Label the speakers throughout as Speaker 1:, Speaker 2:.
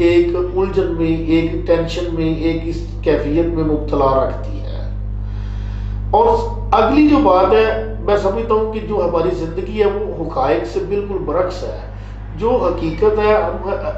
Speaker 1: ایک الجھن میں، ایک ٹینشن میں، ایک اس کیفیت میں مبتلا رکھتی ہے۔ اور اگلی جو بات ہے، میں سمجھتا ہوں کہ جو ہماری زندگی ہے وہ حقائق سے بالکل برعکس ہے۔ جو حقیقت ہے،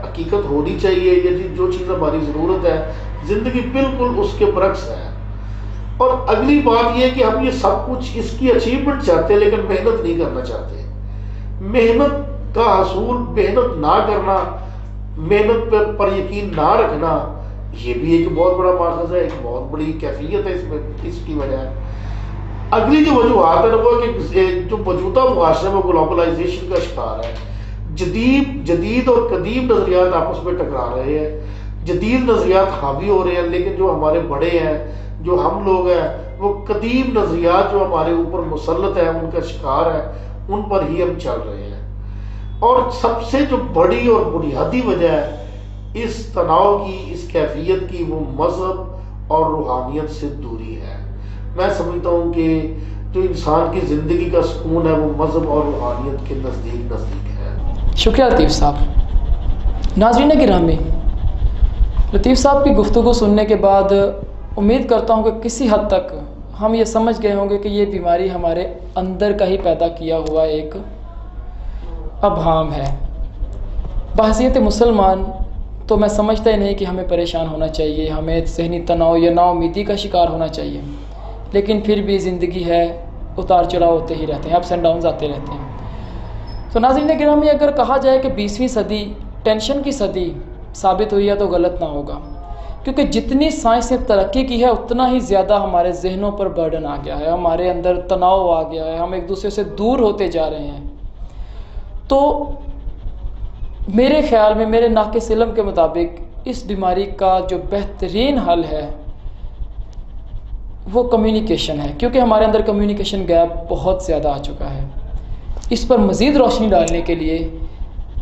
Speaker 1: حقیقت ہونی چاہیے، یا جو چیز ہماری ضرورت ہے، زندگی بالکل اس کے برعکس ہے۔ اور اگلی بات یہ ہے کہ ہم یہ سب کچھ، اس کی اچیومنٹ چاہتے ہیں لیکن محنت نہیں کرنا چاہتے۔ محنت کا حصول، محنت نہ کرنا، محنت پر یقین نہ رکھنا، یہ بھی ایک بہت بڑا ماخذ ہے، ایک بہت بڑی کیفیت ہے اس میں، اس کی وجہ ہے۔ اگلی جو وجوہات ہے وہ کہ جو موجودہ معاشرہ وہ گلوبلائزیشن کا شکار ہے۔ جدید اور قدیم نظریات آپس میں ٹکرا رہے ہیں، جدید نظریات حاوی ہو رہے ہیں، لیکن جو ہمارے بڑے ہیں، جو ہم لوگ ہیں، وہ قدیم نظریات جو ہمارے اوپر مسلط ہیں ان کا شکار ہے، ان پر ہی ہم چل رہے ہیں۔ اور سب سے جو بڑی اور بنیادی وجہ ہے اس تناؤ کی، اس کیفیت کی، وہ مذہب اور روحانیت سے دوری ہے۔ میں سمجھتا ہوں کہ جو انسان کی زندگی کا سکون ہے وہ مذہب اور روحانیت کے نزدیک ہے۔
Speaker 2: شکریہ لطیف صاحب۔ ناظرین گرامی، لطیف صاحب کی گفتگو سننے کے بعد امید کرتا ہوں کہ کسی حد تک ہم یہ سمجھ گئے ہوں گے کہ یہ بیماری ہمارے اندر کا ہی پیدا کیا ہوا ایک ابہام ہے۔ بحیثیت مسلمان تو میں سمجھتا ہی نہیں کہ ہمیں پریشان ہونا چاہیے، ہمیں ذہنی تناؤ یا نا امیدی کا شکار ہونا چاہیے، لیکن پھر بھی زندگی ہے، اتار چڑھاؤ ہوتے ہی رہتے ہیں، اپس اینڈ ڈاؤنز آتے رہتے ہیں۔ تو ناظرین گرامی، اگر کہا جائے کہ 20ویں صدی ٹینشن کی صدی ثابت ہوئی ہے تو غلط نہ ہوگا، کیونکہ جتنی سائنس نے ترقی کی ہے اتنا ہی زیادہ ہمارے ذہنوں پر برڈن آ گیا ہے، ہمارے اندر تناؤ آ گیا ہے، ہم ایک دوسرے سے دور ہوتے جا رہے ہیں۔ تو میرے خیال میں، میرے ناقص علم کے مطابق، اس بیماری کا جو بہترین حل ہے وہ کمیونیکیشن ہے، کیونکہ ہمارے اندر کمیونیکیشن گیپ بہت زیادہ آ چکا ہے۔ اس پر مزید روشنی ڈالنے کے لیے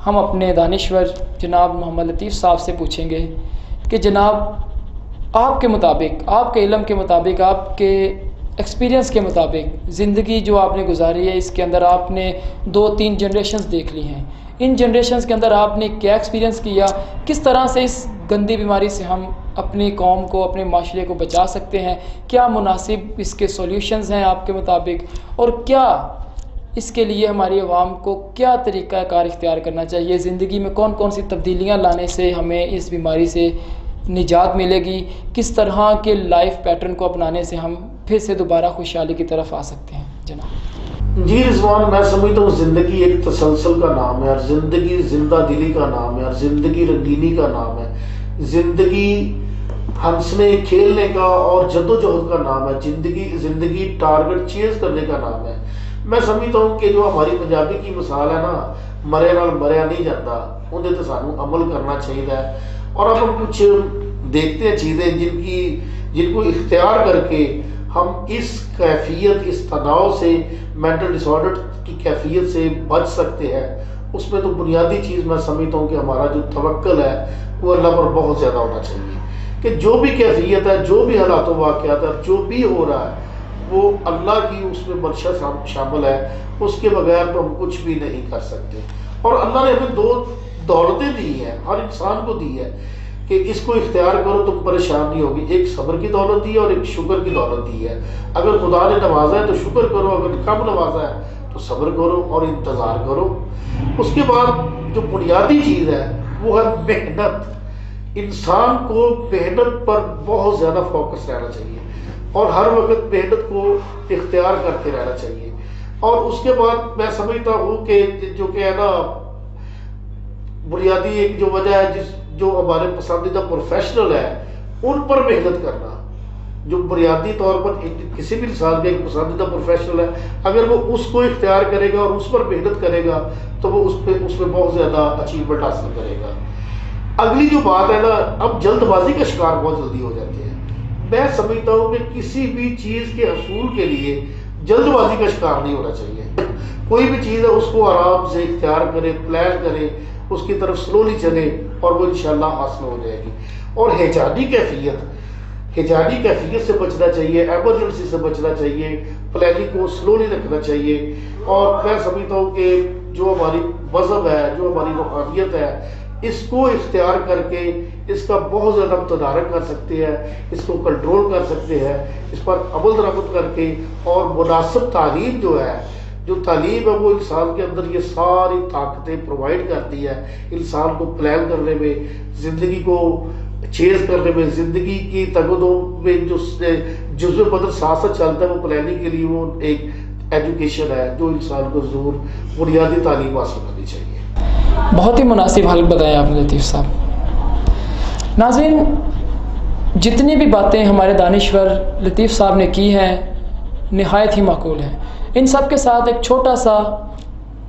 Speaker 2: ہم اپنے دانشور جناب محمد لطیف صاحب سے پوچھیں گے کہ جناب، آپ کے مطابق، آپ کے علم کے مطابق، آپ کے ایکسپیرینس کے مطابق، زندگی جو آپ نے گزاری ہے اس کے اندر آپ نے 2-3 جنریشنز دیکھ لی ہیں، ان جنریشنز کے اندر آپ نے کیا ایکسپیرینس کیا، کس طرح سے اس گندی بیماری سے ہم اپنی قوم کو، اپنے معاشرے کو بچا سکتے ہیں، کیا مناسب اس کے سولوشنز ہیں آپ کے مطابق، اور کیا اس کے لیے ہماری عوام کو کیا طریقہ کار اختیار کرنا چاہیے، زندگی میں کون کون سی تبدیلیاں لانے سے ہمیں اس بیماری سے نجات ملے گی، کس طرح کے لائف پیٹرن کو اپنانے سے ہم پھر سے دوبارہ خوشحالی کی طرف آ سکتے ہیں جناب۔
Speaker 1: جی رضوان، میں سمجھتا ہوں زندگی ایک تسلسل کا نام ہے، اور زندگی زندہ دلی کا نام ہے، اور زندگی رنگینی کا نام ہے، زندگی ہنسنے کھیلنے کا اور جدوجہد کا نام ہے، زندگی ٹارگٹ چیز کرنے کا نام ہے۔ میں سمجھتا ہوں کہ جو ہماری پنجابی کی مثال ہے نا، مرے نال مریا نہیں جاتا، اندر تو سانوں عمل کرنا چاہیے۔ اور اب ہم کچھ دیکھتے ہیں چیزیں جن کو اختیار کر کے ہم اس کیفیت، اس تناؤ سے، مینٹل ڈس آرڈر کی کیفیت سے بچ سکتے ہیں۔ اس میں تو بنیادی چیز میں سمجھتا ہوں کہ ہمارا جو توکل ہے وہ اللہ پر بہت زیادہ ہونا چاہیے، کہ جو بھی کیفیت ہے، جو بھی حالات و واقعات ہے، جو بھی ہو رہا ہے، وہ اللہ کی اس میں منشا شامل ہے، اس کے بغیر تو ہم کچھ بھی نہیں کر سکتے۔ اور اللہ نے ہمیں 2 دولتیں دی ہیں، ہر انسان کو دی ہے کہ اس کو اختیار کرو تم پریشان نہیں ہوگی۔ ایک صبر کی دولت دی ہے اور ایک شکر کی دولت دی ہے۔ اگر خدا نے نوازا ہے تو شکر کرو، اگر کم نوازا ہے تو صبر کرو اور انتظار کرو۔ اس کے بعد جو بنیادی چیز ہے وہ ہے محنت۔ انسان کو محنت پر بہت زیادہ فوکس رہنا چاہیے اور ہر وقت محنت کو اختیار کرتے رہنا چاہیے۔ اور اس کے بعد میں سمجھتا ہوں کہ جو کہ ہے نا، بنیادی ایک جو وجہ ہے جو ہمارے پسندیدہ پروفیشنل ہے ان پر محنت کرنا، جو بنیادی طور پر کسی بھی انسان کا ایک پسندیدہ پروفیشنل ہے، اگر وہ اس کو اختیار کرے گا اور اس پر محنت کرے گا تو وہ اس پہ بہت زیادہ اچیومنٹ حاصل کرے گا۔ اگلی جو بات ہے نا، اب جلد بازی کا شکار بہت جلدی ہو جاتے ہیں۔ میں سمجھتا ہوں کہ کسی بھی چیز کے حصول کے لیے جلد بازی کا شکار نہیں ہونا چاہیے۔ کوئی بھی چیز ہے اس کو آرام سے اختیار کرے، پلان کرے، اس کی طرف سلولی چلے اور وہ انشاءاللہ حاصل ہو جائے گی۔ اور ہیجانی کیفیت سے بچنا چاہیے، ایمرجنسی سے بچنا چاہیے، پلاننگ کو سلولی رکھنا چاہیے۔ اور میں سمجھتا ہوں کہ جو ہماری مذہب ہے، جو ہماری روحانیت ہے، اس کو اختیار کر کے اس کا بہت زیادہ تدارک کر سکتے ہیں، اس کو کنٹرول کر سکتے ہیں، اس پر عمل درآمد کر کے، اور مناسب تعلیم جو تعلیم ہے وہ انسان کے اندر یہ ساری طاقتیں پرووائڈ کرتی ہے، انسان کو پلان کرنے میں، زندگی کو چیز کرنے میں، زندگی کی تگ و دو میں جو جزو بدر ساتھ ساتھ چلتا ہے، وہ پلاننگ کے لیے وہ ایک ایجوکیشن ہے جو انسان کو ضرور بنیادی تعلیم حاصل کرنی چاہیے۔
Speaker 2: بہت ہی مناسب حل بتایا آپ نے لطیف صاحب۔ ناظرین، جتنی بھی باتیں ہمارے دانشور لطیف صاحب نے کی ہیں نہایت ہی معقول ہیں۔ ان سب کے ساتھ ایک چھوٹا سا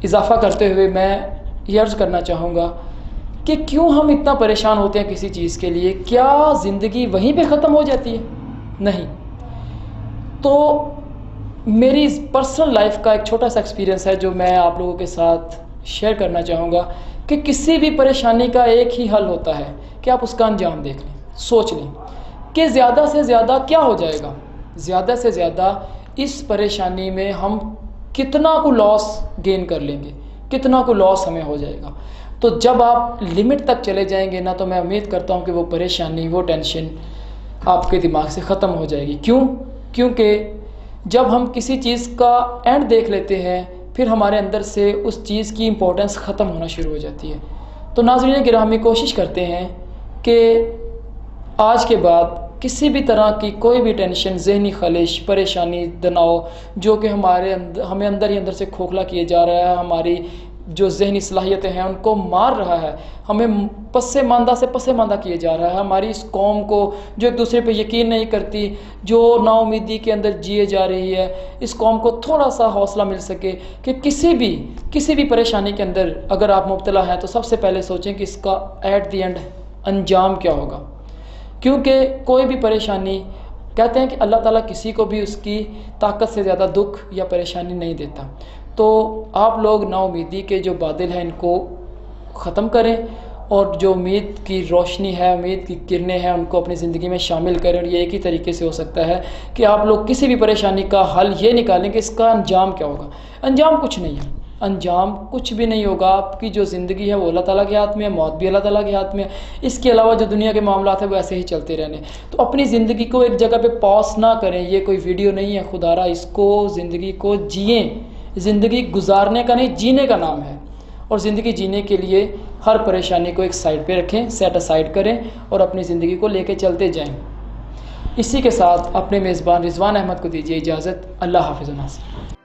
Speaker 2: اضافہ کرتے ہوئے میں یہ عرض کرنا چاہوں گا کہ کیوں ہم اتنا پریشان ہوتے ہیں کسی چیز کے لیے؟ کیا زندگی وہیں پہ ختم ہو جاتی ہے؟ نہیں۔ تو میری پرسنل لائف کا ایک چھوٹا سا ایکسپیرینس ہے جو میں آپ لوگوں کے ساتھ شیئر کرنا چاہوں گا کہ کسی بھی پریشانی کا ایک ہی حل ہوتا ہے کہ آپ اس کا انجام دیکھ لیں، سوچ لیں کہ زیادہ سے زیادہ کیا ہو جائے گا، زیادہ سے زیادہ اس پریشانی میں ہم کتنا کو لاس گین کر لیں گے، کتنا کو لاس ہمیں ہو جائے گا۔ تو جب آپ لمٹ تک چلے جائیں گے نا، تو میں امید کرتا ہوں کہ وہ پریشانی، وہ ٹینشن آپ کے دماغ سے ختم ہو جائے گی۔ کیونکہ جب ہم کسی چیز کا اینڈ دیکھ لیتے ہیں، پھر ہمارے اندر سے اس چیز کی امپورٹنس ختم ہونا شروع ہو جاتی ہے۔ تو ناظرین گرامی، کوشش کرتے ہیں کہ آج کے بعد کسی بھی طرح کی کوئی بھی ٹینشن، ذہنی خلش، پریشانی، تناؤ جو کہ ہمیں اندر ہی اندر سے کھوکھلا کیے جا رہا ہے، ہماری جو ذہنی صلاحیتیں ہیں ان کو مار رہا ہے، ہمیں پسے ماندہ کیے جا رہا ہے، ہماری اس قوم کو جو ایک دوسرے پہ یقین نہیں کرتی، جو نا امیدی کے اندر جیے جا رہی ہے، اس قوم کو تھوڑا سا حوصلہ مل سکے کہ کسی بھی پریشانی کے اندر اگر آپ مبتلا ہیں تو سب سے پہلے سوچیں کہ اس کا ایٹ دی اینڈ انجام کیا ہوگا۔ کیونکہ کوئی بھی پریشانی، کہتے ہیں کہ اللہ تعالیٰ کسی کو بھی اس کی طاقت سے زیادہ دکھ یا پریشانی نہیں دیتا۔ تو آپ لوگ نا امیدی کے جو بادل ہیں ان کو ختم کریں، اور جو امید کی روشنی ہے، امید کی کرنیں ہیں، ان کو اپنی زندگی میں شامل کریں۔ اور یہ ایک ہی طریقے سے ہو سکتا ہے کہ آپ لوگ کسی بھی پریشانی کا حل یہ نکالیں کہ اس کا انجام کیا ہوگا۔ انجام کچھ نہیں ہے، انجام کچھ بھی نہیں ہوگا۔ آپ کی جو زندگی ہے وہ اللہ تعالیٰ کے ہاتھ میں ہے، موت بھی اللہ تعالیٰ کے ہاتھ میں ہے۔ اس کے علاوہ جو دنیا کے معاملات ہیں وہ ایسے ہی چلتے رہنے۔ تو اپنی زندگی کو ایک جگہ پہ پاس نہ کریں، یہ کوئی ویڈیو نہیں ہے، خدا را اس کو، زندگی کو جئیں۔ زندگی گزارنے کا نہیں، جینے کا نام ہے۔ اور زندگی جینے کے لیے ہر پریشانی کو ایک سائڈ پہ رکھیں، سیٹ اسائڈ کریں اور اپنی زندگی کو لے کے چلتے جائیں۔ اسی کے ساتھ اپنے میزبان رضوان احمد کو دیجیے اجازت۔ اللہ حافظ و ناصر۔